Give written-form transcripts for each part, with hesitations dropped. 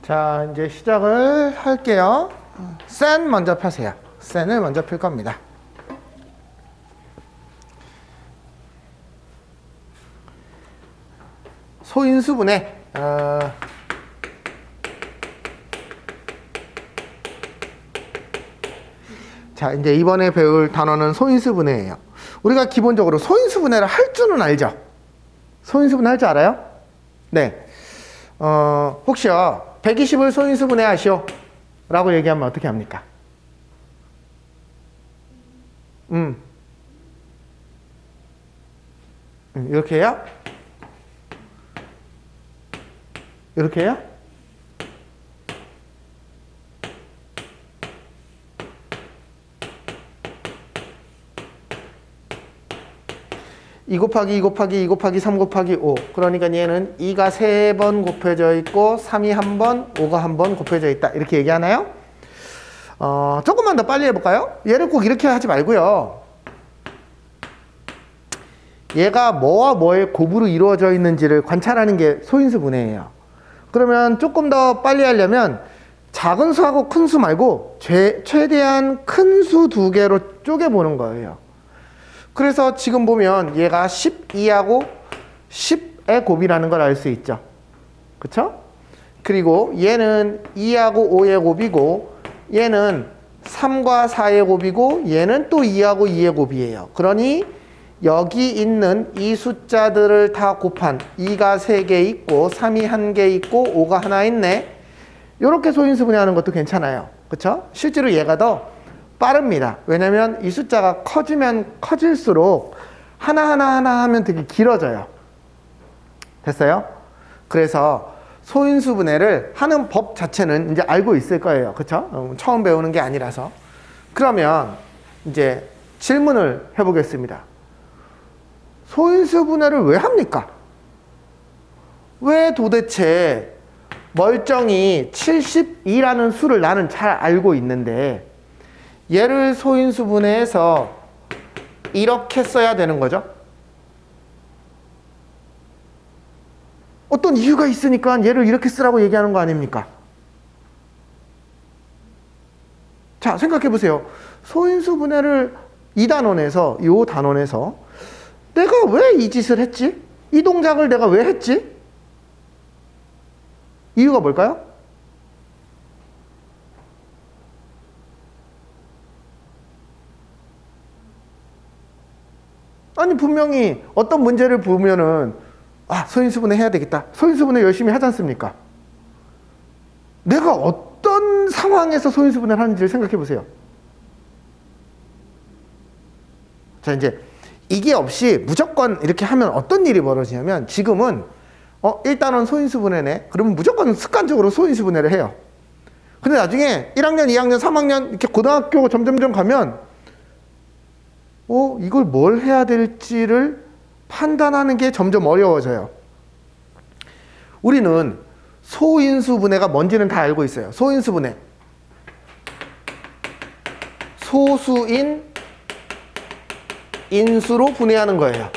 자, 이제 시작을 할게요. 센 먼저 펴세요. 센을 먼저 필 겁니다. 소인수분해. 자, 이제 이번에 배울 단어는 소인수분해예요. 우리가 기본적으로 소인수분해를 할 줄은 알죠? 소인수분해 할 줄 알아요? 네. 혹시요, 120을 소인수분해 하시오 라고 얘기하면 어떻게 합니까? 이렇게 해요? 이렇게 해요? (2 곱하기 2 곱하기 2 곱하기 3 곱하기 5) 그러니까 얘는 2가 3번 곱해져 있고 3이 1번, 5가 1번 곱해져 있다 이렇게 얘기하나요? 조금만 더 빨리 해볼까요? 얘를 꼭 이렇게 하지 말고요, 얘가 뭐와 뭐의 곱으로 이루어져 있는지를 관찰하는 게 소인수분해예요. 그러면 조금 더 빨리 하려면 작은 수하고 큰 수 말고 최대한 큰 수 2개로 쪼개보는 거예요. 그래서 지금 보면 얘가 12하고 10의 곱이라는 걸 알 수 있죠. 그쵸? 그리고 얘는 2하고 5의 곱이고, 얘는 3과 4의 곱이고, 얘는 또 2하고 2의 곱이에요. 그러니 여기 있는 이 숫자들을 다 곱한 2가 3개 있고 3이 1개 있고 5가 하나 있네. 이렇게 소인수분해하는 것도 괜찮아요. 그쵸? 실제로 얘가 더 빠릅니다. 왜냐면 이 숫자가 커지면 커질수록 하나하나 하면 되게 길어져요. 됐어요? 그래서 소인수분해를 하는 법 자체는 이제 알고 있을 거예요. 그쵸? 처음 배우는 게 아니라서. 그러면 이제 질문을 해보겠습니다. 소인수분해를 왜 합니까? 왜 도대체 멀쩡히 72라는 수를 나는 잘 알고 있는데 얘를 소인수분해해서 이렇게 써야 되는 거죠? 어떤 이유가 있으니까 얘를 이렇게 쓰라고 얘기하는 거 아닙니까? 자, 생각해 보세요. 소인수분해를 이 단원에서, 이 단원에서 내가 왜 이 짓을 했지? 이 동작을 내가 왜 했지? 이유가 뭘까요? 아니, 분명히 어떤 문제를 보면은 소인수분해 해야 되겠다, 소인수분해 열심히 하지 않습니까? 내가 어떤 상황에서 소인수분해를 하는지를 생각해 보세요. 자, 이제 이게 없이 무조건 이렇게 하면 어떤 일이 벌어지냐면, 지금은 일단은 소인수분해네, 그러면 무조건 습관적으로 소인수분해를 해요. 근데 나중에 1학년, 2학년, 3학년 이렇게 고등학교 점점점 가면 이걸 뭘 해야 될지를 판단하는 게 점점 어려워져요. 우리는 소인수분해가 뭔지는 다 알고 있어요. 소인수분해, 소수인 인수로 분해하는 거예요.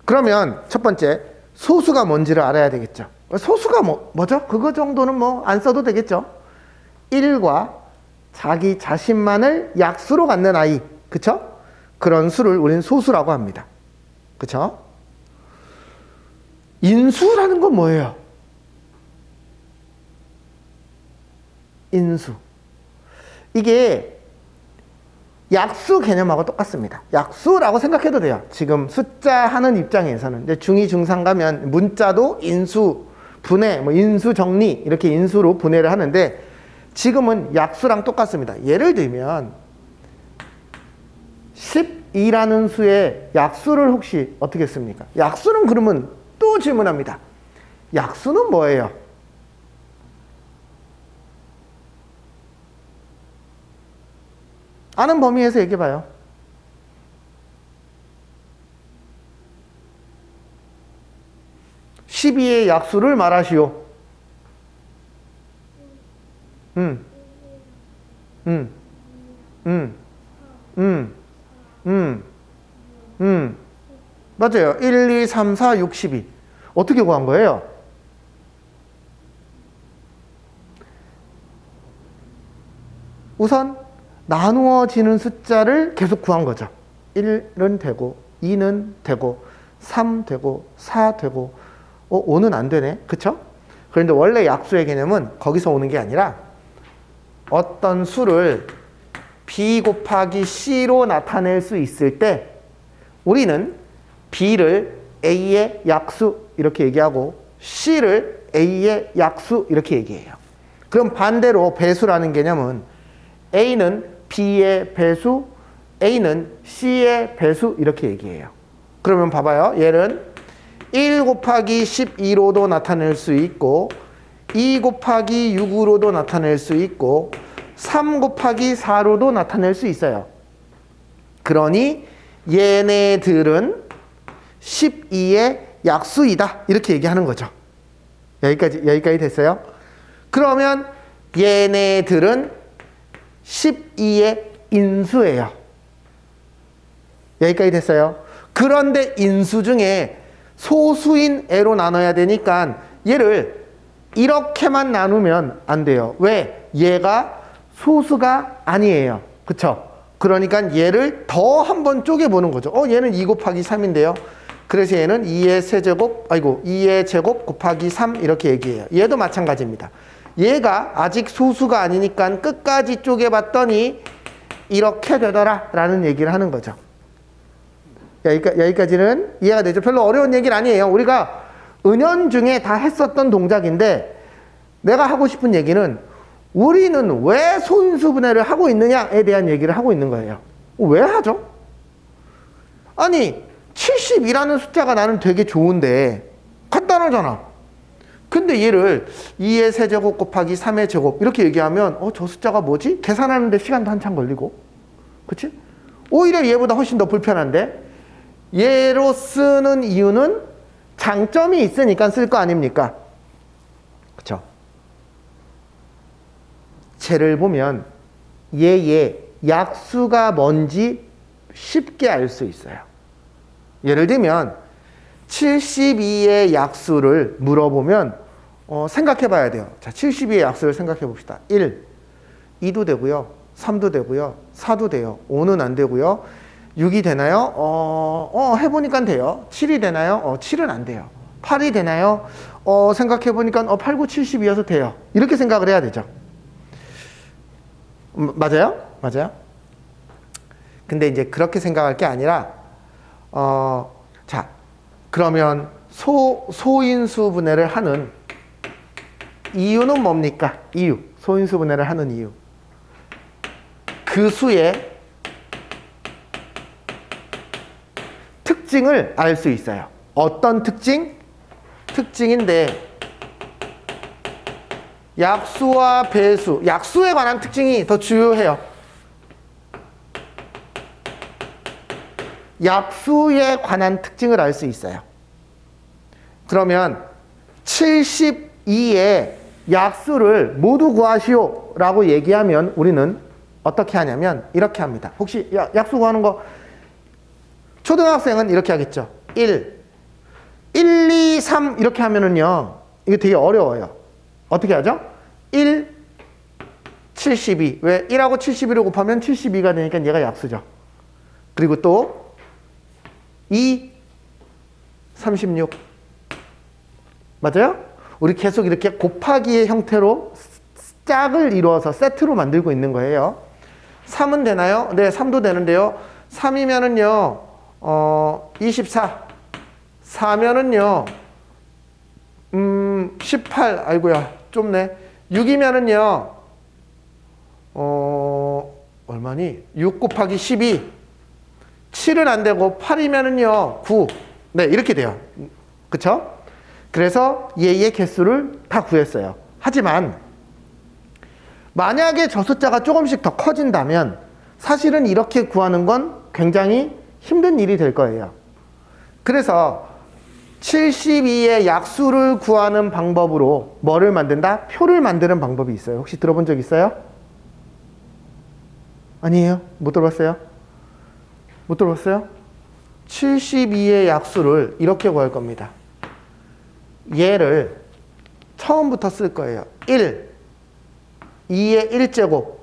그러면 첫 번째, 소수가 뭔지를 알아야 되겠죠. 소수가 뭐죠? 그거 정도는 안 써도 되겠죠. 1과 자기 자신만을 약수로 갖는 아이, 그쵸? 그런 수를 우리는 소수라고 합니다. 그쵸? 인수라는 건 뭐예요? 인수. 이게 약수 개념하고 똑같습니다. 약수라고 생각해도 돼요. 지금 숫자 하는 입장에서는 이제 중2, 중3 가면 문자도 인수, 분해, 인수 정리 이렇게 인수로 분해를 하는데, 지금은 약수랑 똑같습니다. 예를 들면 12라는 수의 약수를 혹시 어떻게 씁니까? 약수는 그러면 또 질문합니다. 약수는 뭐예요? 아는 범위에서 얘기해봐요. (12의) 약수를 말하시오. 맞아요. 1, 2, 3, 4, 6, 12. 어떻게 구한 거예요? 우선 나누어지는 숫자를 계속 구한 거죠. 1은 되고 2는 되고 3 되고 4 되고 5는 안 되네. 그쵸? 그런데 원래 약수의 개념은 거기서 오는 게 아니라 어떤 수를 b 곱하기 c로 나타낼 수 있을 때 우리는 b를 a의 약수 이렇게 얘기하고 c를 a의 약수 이렇게 얘기해요. 그럼 반대로 배수라는 개념은 a는 b의 배수, a는 c의 배수 이렇게 얘기해요. 그러면 봐봐요. 얘는 1 곱하기 12로도 나타낼 수 있고 2 곱하기 6으로도 나타낼 수 있고 3 곱하기 4로도 나타낼 수 있어요. 그러니 얘네들은 12의 약수이다 이렇게 얘기하는 거죠. 여기까지 됐어요? 그러면 얘네들은 12의 인수예요. 여기까지 됐어요? 그런데 인수 중에 소수인 애로 나눠야 되니까 얘를 이렇게만 나누면 안 돼요. 왜? 얘가 소수가 아니에요. 그쵸? 그러니까 얘를 더 한번 쪼개보는 거죠. 얘는 2 곱하기 3인데요. 그래서 얘는 2의 제곱 곱하기 3 이렇게 얘기해요. 얘도 마찬가지입니다. 얘가 아직 소수가 아니니까 끝까지 쪼개봤더니 이렇게 되더라 라는 얘기를 하는 거죠. 여기까지는 이해가 되죠? 별로 어려운 얘기는 아니에요. 우리가 은연중에 다 했었던 동작인데 내가 하고 싶은 얘기는 우리는 왜 소인수분해를 하고 있느냐에 대한 얘기를 하고 있는 거예요. 왜 하죠? 아니 72라는 숫자가 나는 되게 좋은데 간단하잖아. 근데 얘를 2의 세제곱 곱하기 3의 제곱 이렇게 얘기하면 저 숫자가 뭐지? 계산하는데 시간도 한참 걸리고 그치? 오히려 얘보다 훨씬 더 불편한데 얘로 쓰는 이유는 장점이 있으니까 쓸 거 아닙니까? 그쵸? 쟤를 보면 얘의 약수가 뭔지 쉽게 알 수 있어요. 예를 들면 72의 약수를 물어보면 생각해 봐야 돼요. 자, 72의 약수를 생각해 봅시다. 1, 2도 되고요. 3도 되고요. 4도 돼요. 5는 안 되고요. 6이 되나요? 해보니까 돼요. 7이 되나요? 7은 안 돼요. 8이 되나요? 생각해 보니까 8, 9, 72여서 돼요. 이렇게 생각을 해야 되죠. 맞아요? 맞아요? 근데 이제 그렇게 생각할 게 아니라 자, 그러면 소인수분해를 하는 이유는 뭡니까? 이유. 소인수분해를 하는 이유. 그 수의 특징을 알 수 있어요. 어떤 특징? 특징인데 약수와 배수, 약수에 관한 특징이 더 주요해요. 약수에 관한 특징을 알 수 있어요. 그러면 72의 약수를 모두 구하시오 라고 얘기하면 우리는 어떻게 하냐면 이렇게 합니다. 혹시 약수 구하는 거 초등학생은 이렇게 하겠죠. 1, 2, 3 이렇게 하면은요 이게 되게 어려워요. 어떻게 하죠? 1, 72. 왜? 1하고 72를 곱하면 72가 되니까 얘가 약수죠. 그리고 또 2, 36. 맞아요? 우리 계속 이렇게 곱하기의 형태로 짝을 이루어서 세트로 만들고 있는 거예요. 3은 되나요? 네, 3도 되는데요. 3이면은요, 24. 4면은요, 18. 아이고야, 좁네. 6이면은요, 얼마니? 6 곱하기 12. 7은 안 되고, 8이면은요, 9. 네, 이렇게 돼요. 그쵸? 그래서 얘의 개수를 다 구했어요. 하지만, 만약에 저 숫자가 조금씩 더 커진다면, 사실은 이렇게 구하는 건 굉장히 힘든 일이 될 거예요. 그래서 72의 약수를 구하는 방법으로 뭐를 만든다? 표를 만드는 방법이 있어요. 혹시 들어본 적 있어요? 아니에요? 못 들어봤어요? 못 들어봤어요? 72의 약수를 이렇게 구할 겁니다. 얘를 처음부터 쓸 거예요. 1, 2의 1제곱,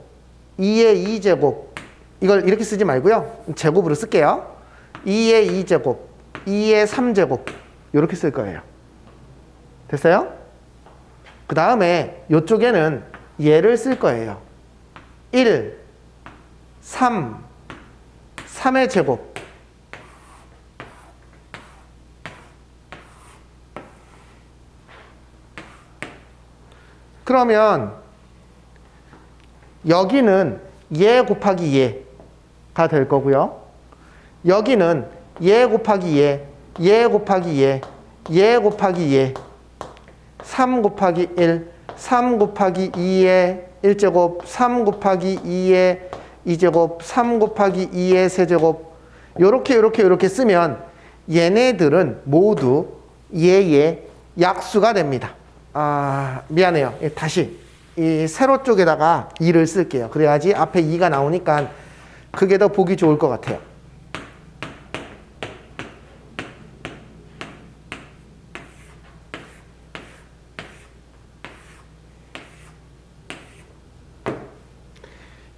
2의 2제곱. 이걸 이렇게 쓰지 말고요. 제곱으로 쓸게요. 2의 2제곱, 2의 3제곱. 이렇게 쓸 거예요. 됐어요? 그 다음에 이쪽에는 얘를 쓸 거예요. 1, 3, 3의 제곱. 그러면 여기는 얘 곱하기 얘가 될 거고요. 여기는 얘 곱하기 얘 곱하기 얘 곱하기 얘 3 곱하기 1, 3 곱하기 2의 1제곱, 3 곱하기 2의 2제곱, 3 곱하기 2의 세제곱. 요렇게 쓰면 얘네들은 모두 얘의 약수가 됩니다. 아, 미안해요. 다시 이 세로 쪽에다가 2를 쓸게요. 그래야지 앞에 2가 나오니까 그게 더 보기 좋을 것 같아요.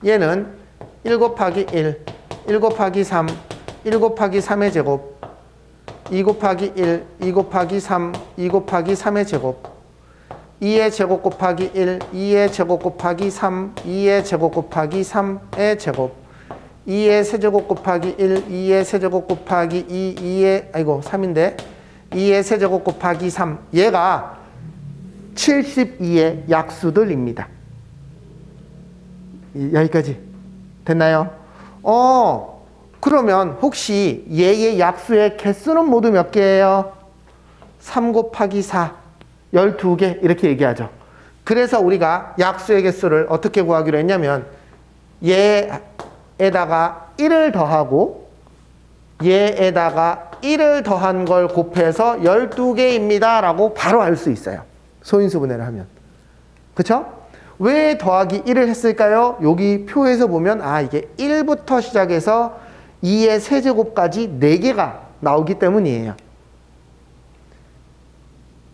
얘는 1 곱하기 1, 1 곱하기 3, 1 곱하기 3의 제곱, 2 곱하기 1, 2 곱하기 3, 2 곱하기 3의 제곱, 2의 제곱 곱하기 1, 2의 제곱 곱하기 3, 2의 제곱 곱하기 3의 제곱, 2의 세제곱 곱하기 1, 2의 세제곱 곱하기 2, 3인데 2의 세제곱 곱하기 3. 얘가 72의 약수들입니다. 여기까지 됐나요? 그러면 혹시 얘의 약수의 개수는 모두 몇 개예요? 3 곱하기 4, 12개 이렇게 얘기하죠. 그래서 우리가 약수의 개수를 어떻게 구하기로 했냐면 얘에다가 1을 더하고 얘에다가 1을 더한 걸 곱해서 12개입니다 라고 바로 알 수 있어요. 소인수 분해를 하면. 그쵸? 왜 더하기 1을 했을까요? 여기 표에서 보면 이게 1부터 시작해서 2의 세제곱까지 4개가 나오기 때문이에요.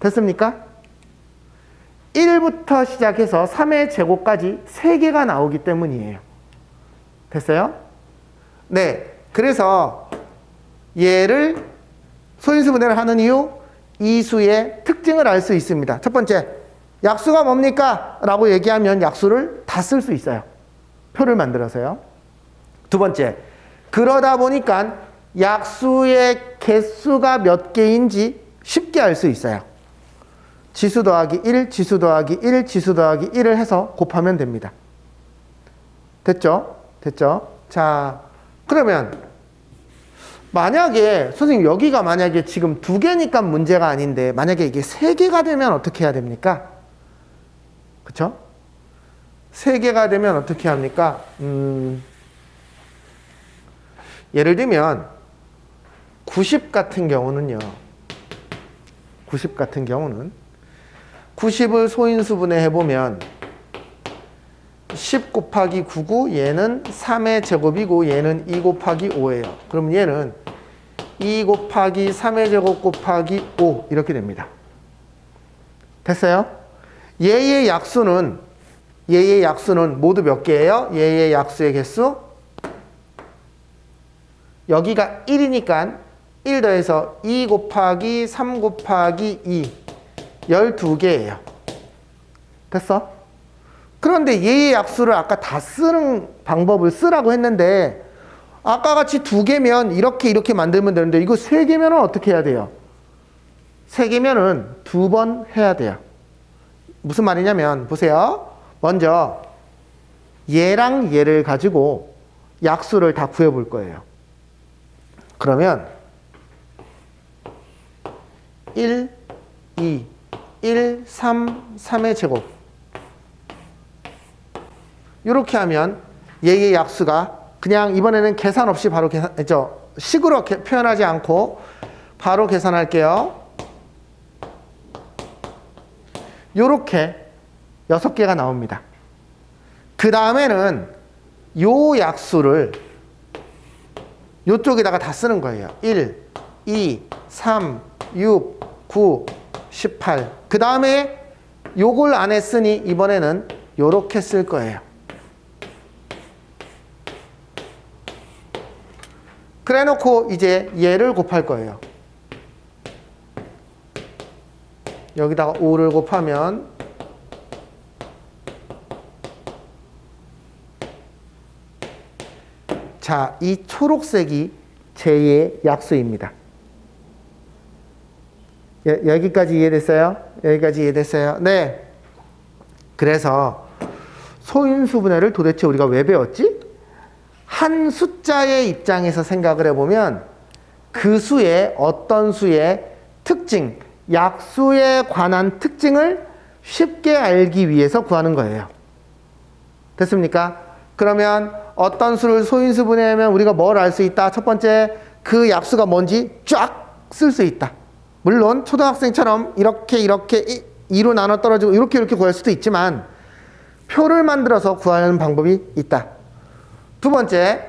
됐습니까? 1부터 시작해서 3의 제곱까지 3개가 나오기 때문이에요. 됐어요? 네. 그래서 얘를 소인수 분해를 하는 이유, 이 수의 특징을 알 수 있습니다. 첫 번째, 약수가 뭡니까? 라고 얘기하면 약수를 다 쓸 수 있어요. 표를 만들어서요. 두 번째, 그러다 보니까 약수의 개수가 몇 개인지 쉽게 알 수 있어요. 지수 더하기 1, 지수 더하기 1, 지수 더하기 1을 해서 곱하면 됩니다. 됐죠? 됐죠? 자, 그러면 만약에 선생님 여기가 만약에 지금 2개니까 문제가 아닌데 만약에 이게 3개가 되면 어떻게 해야 됩니까? 그쵸? 3개가 되면 어떻게 합니까? 예를 들면 90 같은 경우는요. 90 같은 경우는 90을 소인수분해 해보면 10 곱하기 9고 얘는 3의 제곱이고 얘는 2 곱하기 5예요. 그럼 얘는 2 곱하기 3의 제곱 곱하기 5 이렇게 됩니다. 됐어요? 얘의 약수는 모두 몇 개예요? 얘의 약수의 개수? 여기가 1이니까 1 더해서 2 곱하기 3 곱하기 2 12개예요. 됐어? 그런데 얘의 약수를 아까 다 쓰는 방법을 쓰라고 했는데 아까 같이 2개면 이렇게 만들면 되는데 이거 3개면 어떻게 해야 돼요? 3개면은 2번 해야 돼요. 무슨 말이냐면 보세요. 먼저 얘랑 얘를 가지고 약수를 다 구해볼 거예요. 그러면 1, 2, 1, 3, 3의 제곱 이렇게 하면 얘의 약수가 그냥 이번에는 계산 없이 바로 식으로 표현하지 않고 바로 계산할게요. 요렇게 6개가 나옵니다. 그 다음에는 요 약수를 요쪽에다가 다 쓰는 거예요. 1, 2, 3, 6, 9, 18. 그 다음에 요걸 안 했으니 이번에는 요렇게 쓸 거예요. 그래 놓고 이제 얘를 곱할 거예요. 여기다가 5를 곱하면 자, 이 초록색이 제2의 약수입니다. 여기까지 이해됐어요? 여기까지 이해됐어요? 네. 그래서 소인수 분해를 도대체 우리가 왜 배웠지? 한 숫자의 입장에서 생각을 해보면 그 수의 어떤 수의 특징, 약수에 관한 특징을 쉽게 알기 위해서 구하는 거예요. 됐습니까? 그러면 어떤 수를 소인수 분해하면 우리가 뭘 알 수 있다? 첫 번째, 그 약수가 뭔지 쫙 쓸 수 있다. 물론 초등학생처럼 이렇게 2로 나눠 떨어지고 이렇게 구할 수도 있지만 표를 만들어서 구하는 방법이 있다. 두 번째,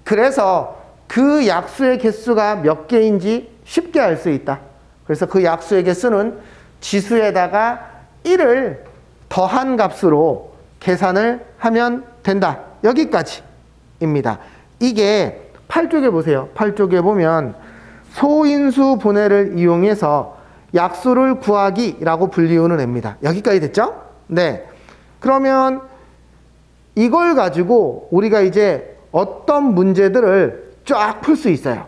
그래서 그 약수의 개수가 몇 개인지 쉽게 알 수 있다. 그래서 그 약수의 개수는 지수에다가 1을 더한 값으로 계산을 하면 된다. 여기까지입니다. 이게 8쪽에 보세요. 8쪽에 보면 소인수 분해를 이용해서 약수를 구하기라고 불리우는 애입니다. 여기까지 됐죠? 네. 그러면 이걸 가지고 우리가 이제 어떤 문제들을 쫙 풀 수 있어요.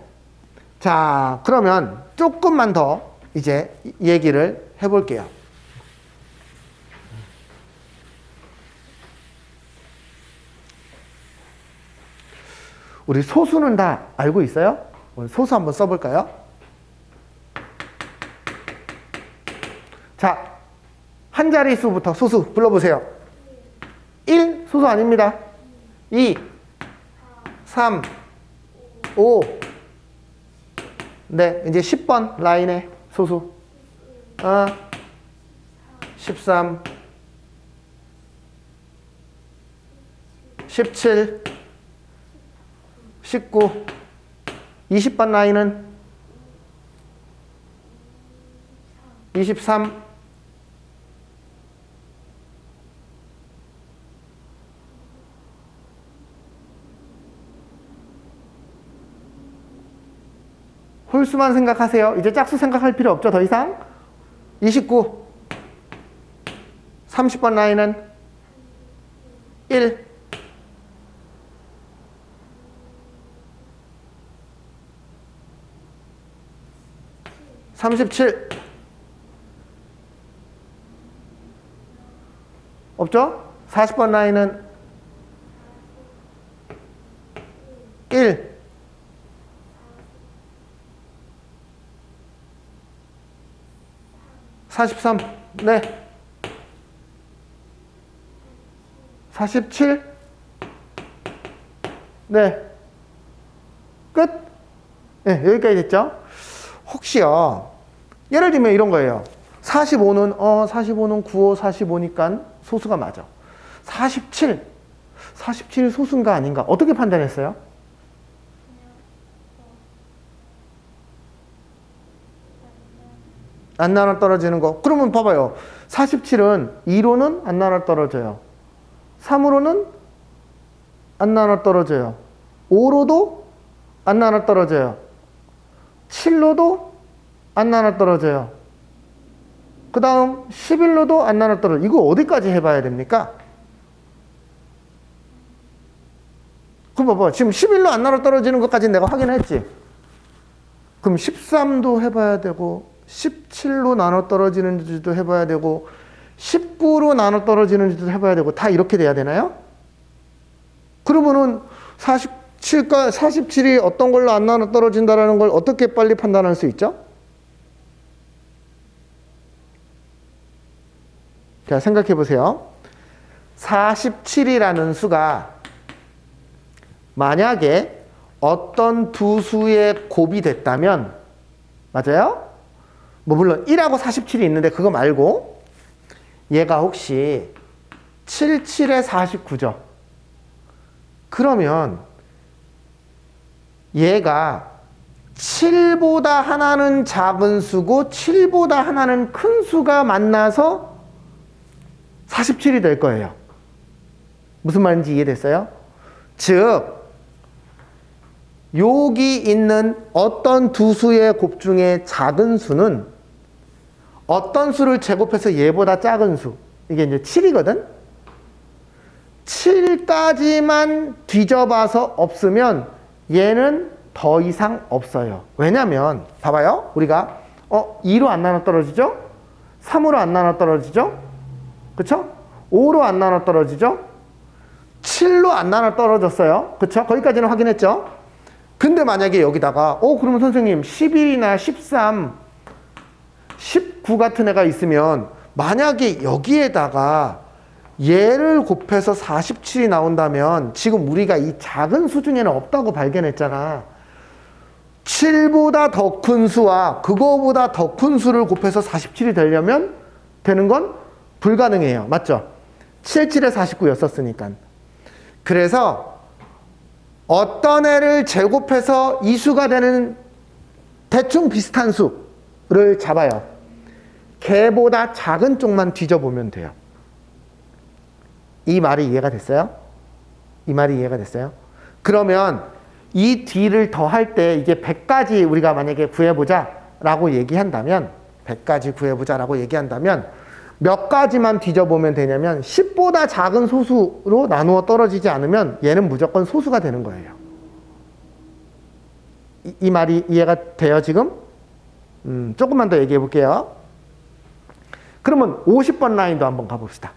자, 그러면 조금만 더 이제 얘기를 해볼게요. 우리 소수는 다 알고 있어요? 오늘 소수 한번 써볼까요? 자, 한 자릿수부터 소수 불러보세요. 1 소수 아닙니다. 2, 3, 5. 네, 이제 10번 라인에 소수. 13, 17, 19, 20번 라인은 23, 홀수만 생각하세요. 이제 짝수 생각할 필요 없죠. 더 이상. 29, 30번 라인은 1, 37 없죠? 40번 라인은 1, 43, 네. 47, 네. 끝? 네, 여기까지 됐죠? 혹시요, 예를 들면 이런 거예요. 45는 95, 45니까 소수가 맞아. 47 소수인가 아닌가? 어떻게 판단했어요? 안 나눠 떨어지는 거. 그러면 봐봐요. 47은 2로는 안 나눠 떨어져요. 3으로는 안 나눠 떨어져요. 5로도 안 나눠 떨어져요. 7로도 안 나눠 떨어져요. 그 다음 11로도 안 나눠 떨어져요. 이거 어디까지 해봐야 됩니까? 그럼 봐봐. 지금 11로 안 나눠 떨어지는 것까지 내가 확인했지. 그럼 13도 해봐야 되고 17로 나눠 떨어지는지도 해봐야 되고 19로 나눠 떨어지는지도 해봐야 되고 다 이렇게 돼야 되나요? 그러면은 47이 어떤 걸로 안 나눠 떨어진다는 걸 어떻게 빨리 판단할 수 있죠? 자, 생각해 보세요. 47이라는 수가 만약에 어떤 두 수의 곱이 됐다면, 맞아요? 뭐 물론 1하고 47이 있는데 그거 말고 얘가 혹시 77에 49죠. 그러면 얘가 7보다 하나는 작은 수고 7보다 하나는 큰 수가 만나서 47이 될 거예요. 무슨 말인지 이해됐어요? 즉 여기 있는 어떤 두 수의 곱 중에 작은 수는 어떤 수를 제곱해서 얘보다 작은 수. 이게 이제 7이거든? 7까지만 뒤져봐서 없으면 얘는 더 이상 없어요. 왜냐면, 봐봐요. 우리가, 2로 안 나눠 떨어지죠? 3으로 안 나눠 떨어지죠? 그쵸? 5로 안 나눠 떨어지죠? 7로 안 나눠 떨어졌어요. 그쵸? 거기까지는 확인했죠? 근데 만약에 여기다가, 그러면 선생님, 11이나 13, 19 같은 애가 있으면, 만약에 여기에다가 얘를 곱해서 47이 나온다면, 지금 우리가 이 작은 수 중에는 없다고 발견했잖아. 7보다 더 큰 수와 그거보다 더 큰 수를 곱해서 47이 되려면 되는 건 불가능해요. 맞죠? 7, 7에 49였었으니까. 그래서 어떤 애를 제곱해서 이 수가 되는 대충 비슷한 수를 잡아요. 걔보다 작은 쪽만 뒤져보면 돼요. 이 말이 이해가 됐어요? 이 말이 이해가 됐어요? 그러면 이 뒤를 더할 때 이게 100까지 우리가 만약에 구해보자 라고 얘기한다면 100까지 구해보자 라고 얘기한다면 몇 가지만 뒤져보면 되냐면 10보다 작은 소수로 나누어 떨어지지 않으면 얘는 무조건 소수가 되는 거예요. 이 말이 이해가 돼요 지금? 조금만 더 얘기해 볼게요. 그러면 50번 라인도 한번 가봅시다.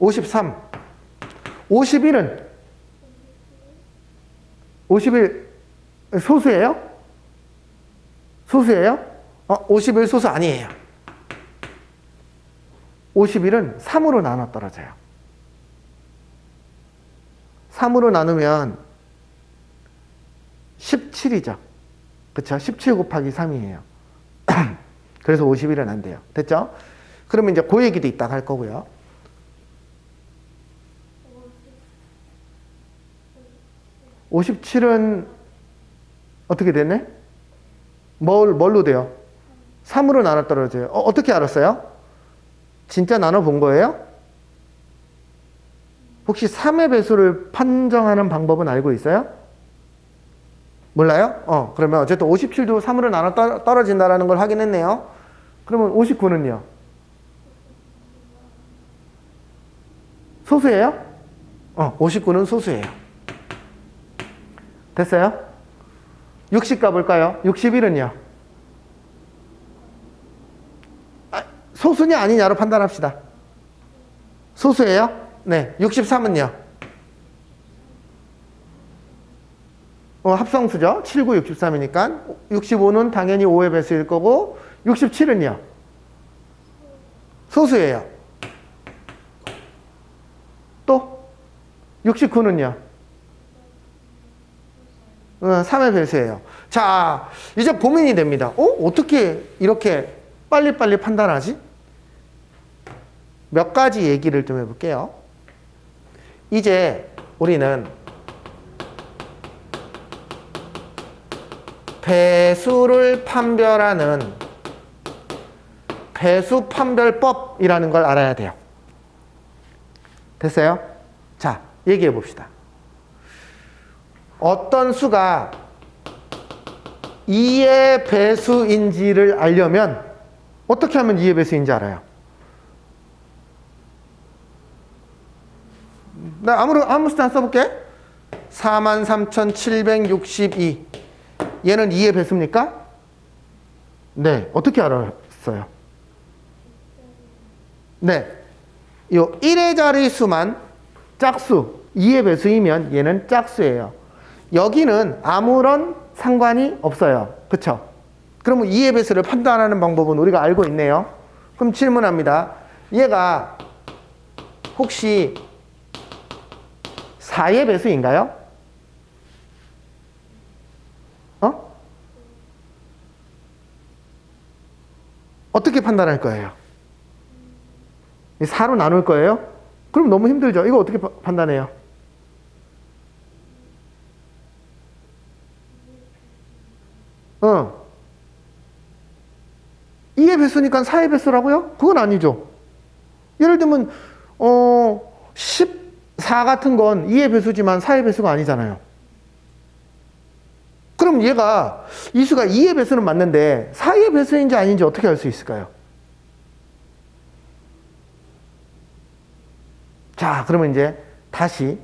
53. 51은? 51 소수예요? 소수예요? 51 소수 아니에요. 51은 3으로 나눠 떨어져요. 3으로 나누면 17이죠. 그쵸? 17 곱하기 3이에요. 그래서 51은 안 돼요. 됐죠? 그러면 이제 그 얘기도 이따가 할 거고요. 57은 어떻게 되네? 뭘로 돼요? 3으로 나눠 떨어져요. 어떻게 알았어요? 진짜 나눠 본 거예요? 혹시 3의 배수를 판정하는 방법은 알고 있어요? 몰라요? 그러면 어쨌든 57도 3으로 나눠 떨어진다는 걸 확인했네요. 그러면 59는요? 소수예요? 59는 소수예요. 됐어요? 60 가볼까요? 61은요? 소수냐 아니냐로 판단합시다. 소수예요? 네. 63은요? 합성수죠? 7, 9, 63이니까 65는 당연히 5의 배수일 거고 67은요? 소수예요. 또 69는요? 3의 배수예요. 자, 이제 고민이 됩니다. 어떻게 이렇게 빨리빨리 판단하지? 몇 가지 얘기를 좀 해볼게요. 이제 우리는 배수를 판별하는 배수 판별법이라는 걸 알아야 돼요. 됐어요? 자, 얘기해 봅시다. 어떤 수가 2의 배수인지를 알려면 어떻게 하면 2의 배수인지 알아요? 나 아무 수도 안 써볼게. 43,762. 얘는 2의 배수입니까? 네. 어떻게 알았어요? 네. 이 1의 자리수만 짝수, 2의 배수이면 얘는 짝수예요. 여기는 아무런 상관이 없어요. 그쵸? 그러면 2의 배수를 판단하는 방법은 우리가 알고 있네요. 그럼 질문합니다. 얘가 혹시 4의 배수인가요? 어떻게 판단할 거예요? 4로 나눌 거예요? 그럼 너무 힘들죠? 이거 어떻게 판단해요? 어. 2의 배수니까 4의 배수라고요? 그건 아니죠. 예를 들면 14 4 같은 건 2의 배수지만 4의 배수가 아니잖아요. 그럼 얘가 이 수가 2의 배수는 맞는데 4의 배수인지 아닌지 어떻게 알 수 있을까요? 자, 그러면 이제 다시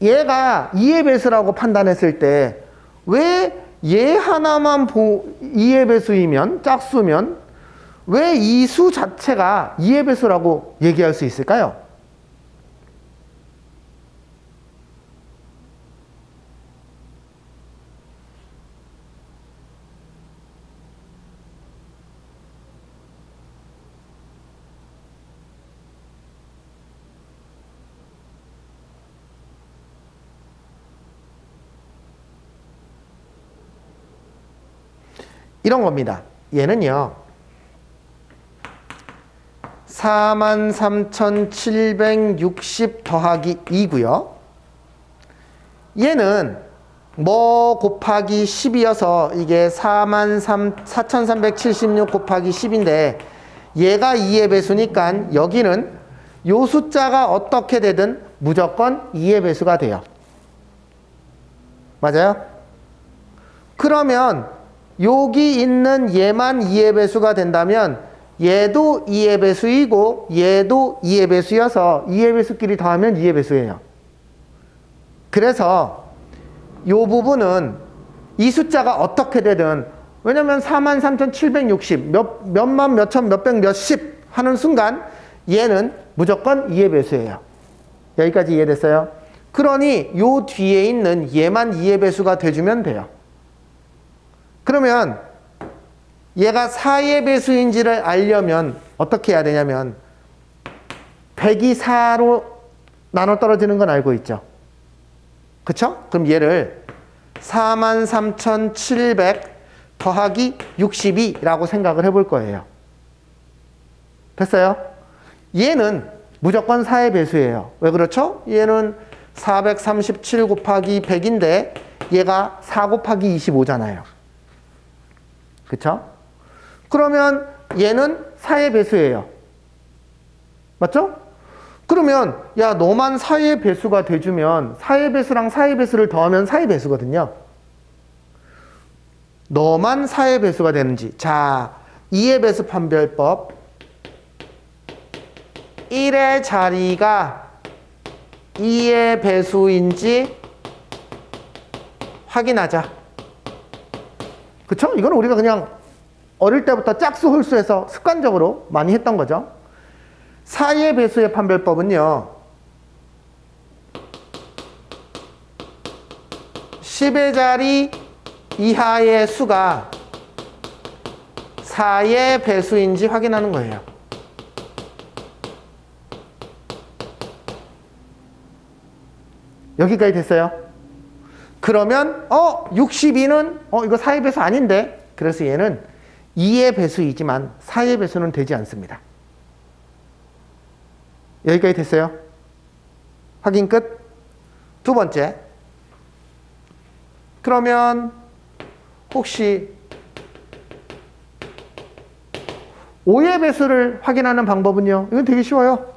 얘가 2의 배수라고 판단했을 때 왜 얘 하나만 2의 배수이면, 짝수면 왜 이 수 자체가 2의 배수라고 얘기할 수 있을까요? 이런 겁니다. 얘는요, 43,760 더하기 2고요. 얘는 뭐 곱하기 10이어서 이게 43,376 곱하기 10인데 얘가 2의 배수니까 여기는 요 숫자가 어떻게 되든 무조건 2의 배수가 돼요. 맞아요? 그러면 여기 있는 얘만 2의 배수가 된다면 얘도 2의 배수이고 얘도 2의 배수여서 2의 배수끼리 더하면 2의 배수예요. 그래서 이 부분은 이 숫자가 어떻게 되든, 왜냐면 43,760 몇만 몇천 몇백 몇십 하는 순간 얘는 무조건 2의 배수예요. 여기까지 이해됐어요? 그러니 요 뒤에 있는 얘만 2의 배수가 돼주면 돼요. 그러면 얘가 4의 배수인지를 알려면 어떻게 해야 되냐면 100이 4로 나눠 떨어지는 건 알고 있죠? 그쵸? 그럼 얘를 43,700 더하기 62라고 생각을 해볼 거예요. 됐어요? 얘는 무조건 4의 배수예요. 왜 그렇죠? 얘는 437 곱하기 100인데 얘가 4 곱하기 25잖아요. 그쵸? 그러면 얘는 4의 배수예요. 맞죠? 그러면 야, 너만 4의 배수가 돼주면 4의 배수랑 4의 배수를 더하면 4의 배수거든요. 너만 4의 배수가 되는지. 자, 2의 배수 판별법. 1의 자리가 2의 배수인지 확인하자. 그쵸? 이건 우리가 그냥 어릴 때부터 짝수 홀수해서 습관적으로 많이 했던 거죠. 4의 배수의 판별법은요, 10의 자리 이하의 수가 4의 배수인지 확인하는 거예요. 여기까지 됐어요? 그러면 62는 이거 4의 배수 아닌데, 그래서 얘는 2의 배수이지만 4의 배수는 되지 않습니다. 여기까지 됐어요? 확인 끝. 두 번째, 그러면 혹시 5의 배수를 확인하는 방법은요? 이건 되게 쉬워요.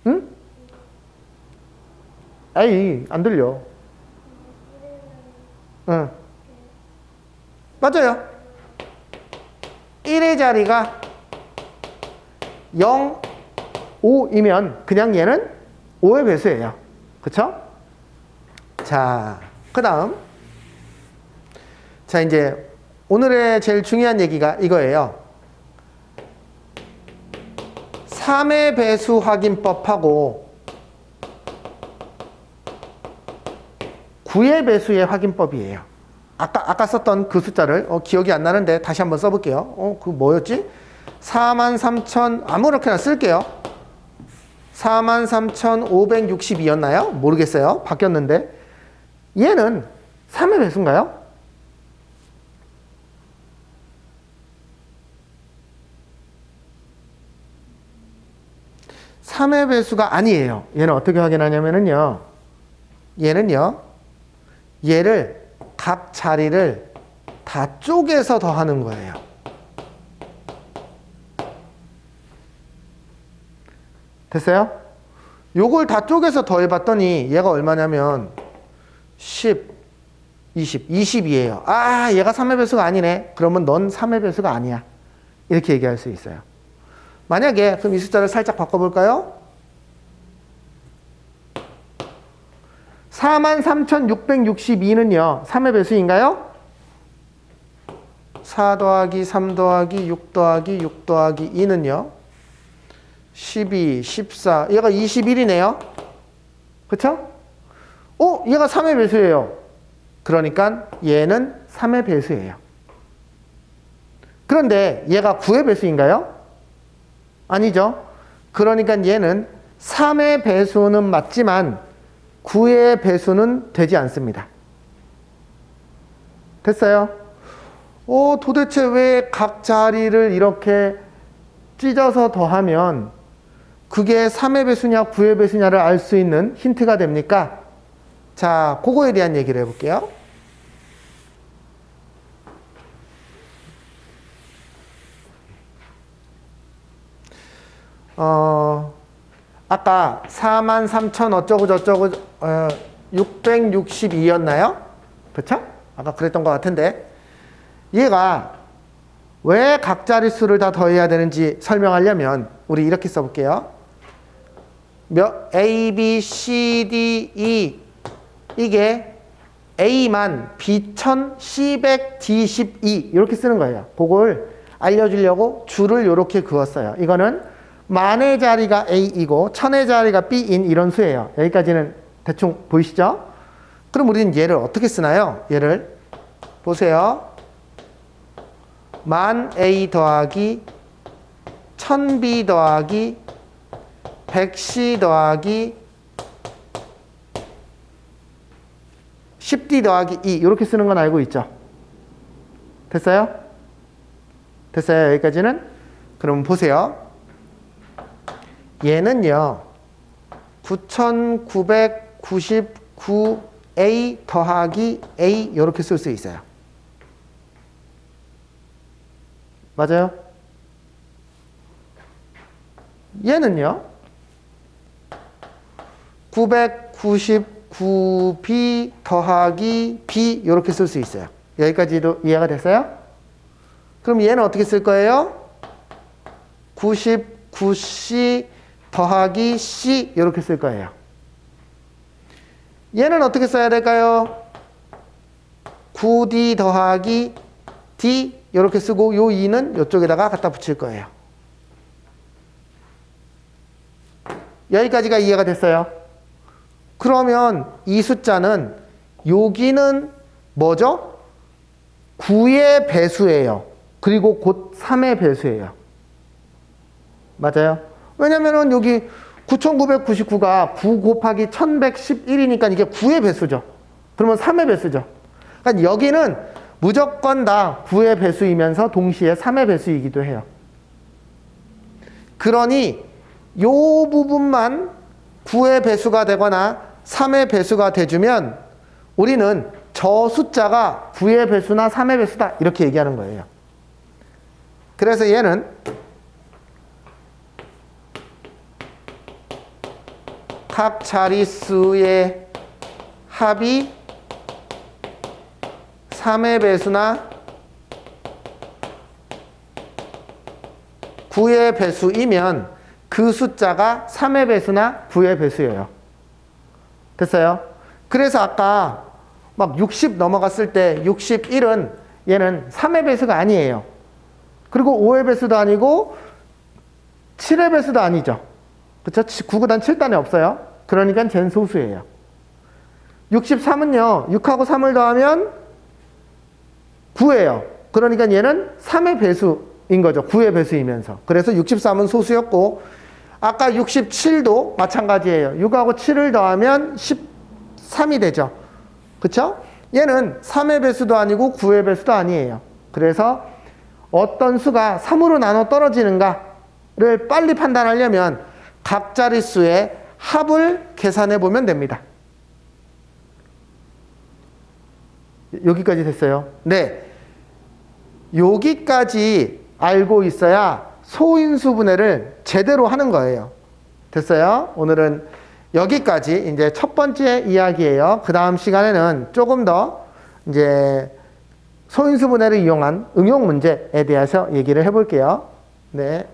응? 에이, 안 들려. 응. 맞아요. 1의 자리가 0, 5이면 그냥 얘는 5의 배수예요. 그쵸? 자, 그 다음. 자, 이제 오늘의 제일 중요한 얘기가 이거예요. 3의 배수 확인법하고 9의 배수의 확인법이에요. 아까 썼던 그 숫자를 기억이 안 나는데 다시 한번 써볼게요. 그 뭐였지? 43,000 아무렇게나 쓸게요. 43,562였나요? 모르겠어요. 바뀌었는데 얘는 3의 배수인가요? (3의) 배수가 아니에요. 얘는 어떻게 확인하냐면요, 얘를 각 자리를 다 쪼개서 더하는 거예요. 됐어요? 요걸 다 쪼개서 더해봤더니 얘가 얼마냐면 10, 20, 20이에요. 아, 얘가 3의 배수가 아니네. 그러면 넌 3의 배수가 아니야. 이렇게 얘기할 수 있어요. 만약에 그럼 이 숫자를 살짝 바꿔볼까요? 43,662는요. 3의 배수인가요? 4 더하기 3 더하기 6 더하기 6 더하기 2는요. 12, 14, 얘가 21이네요. 그쵸? 얘가 3의 배수예요. 그러니까 얘는 3의 배수예요. 그런데 얘가 9의 배수인가요? 아니죠. 그러니까 얘는 3의 배수는 맞지만 9의 배수는 되지 않습니다. 됐어요? 도대체 왜 각 자리를 이렇게 찢어서 더하면 그게 3의 배수냐 9의 배수냐를 알 수 있는 힌트가 됩니까? 자, 그거에 대한 얘기를 해볼게요. 아까 43,000 어쩌고 저쩌고 662였나요? 그쵸? 아까 그랬던 것 같은데 얘가 왜 각 자릿수를 다 더해야 되는지 설명하려면 우리 이렇게 써볼게요. A, B, C, D, E 이게 A만 B1000, C100, D12 이렇게 쓰는 거예요. 그걸 알려주려고 줄을 이렇게 그었어요. 이거는 만의 자리가 A이고 천의 자리가 B인 이런 수예요. 여기까지는 대충 보이시죠? 그럼 우리는 얘를 어떻게 쓰나요? 얘를 보세요. 만 A 더하기 1000B 더하기 100C 더하기 10D 더하기 2 이렇게 쓰는 건 알고 있죠? 됐어요? 됐어요? 여기까지는? 그럼 보세요. 얘는요 9999A 더하기 A 이렇게 쓸 수 있어요. 맞아요? 얘는요 999B 더하기 B 이렇게 쓸 수 있어요. 여기까지도 이해가 됐어요? 그럼 얘는 어떻게 쓸 거예요? 99C 더하기 C 이렇게 쓸 거예요. 얘는 어떻게 써야 될까요? 9D 더하기 D 이렇게 쓰고 요 2는 이쪽에다가 갖다 붙일 거예요. 여기까지가 이해가 됐어요. 그러면 이 숫자는 여기는 뭐죠? 9의 배수예요. 그리고 곧 3의 배수예요. 맞아요? 왜냐면은 여기 9999가 9 곱하기 1111이니까 이게 9의 배수죠. 그러면 3의 배수죠. 그러니까 여기는 무조건 다 9의 배수이면서 동시에 3의 배수이기도 해요. 그러니 요 부분만 9의 배수가 되거나 3의 배수가 돼주면 우리는 저 숫자가 9의 배수나 3의 배수다 이렇게 얘기하는 거예요. 그래서 얘는 각 자릿수의 합이 3의 배수나 9의 배수이면 그 숫자가 3의 배수나 9의 배수예요. 됐어요? 그래서 아까 막 60 넘어갔을 때 61은 얘는 3의 배수가 아니에요. 그리고 5의 배수도 아니고 7의 배수도 아니죠. 그쵸? 9구단 7단에 없어요. 그러니까 쟤는 소수예요. 63은요. 6하고 3을 더하면 9예요. 그러니까 얘는 3의 배수인 거죠. 9의 배수이면서. 그래서 63은 소수였고 아까 67도 마찬가지예요. 6하고 7을 더하면 13이 되죠. 그쵸? 얘는 3의 배수도 아니고 9의 배수도 아니에요. 그래서 어떤 수가 3으로 나눠 떨어지는가를 빨리 판단하려면 각 자릿수의 합을 계산해 보면 됩니다. 여기까지 됐어요? 네. 여기까지 알고 있어야 소인수 분해를 제대로 하는 거예요. 됐어요? 오늘은 여기까지 이제 첫 번째 이야기예요. 그 다음 시간에는 조금 더 이제 소인수 분해를 이용한 응용 문제에 대해서 얘기를 해볼게요. 네.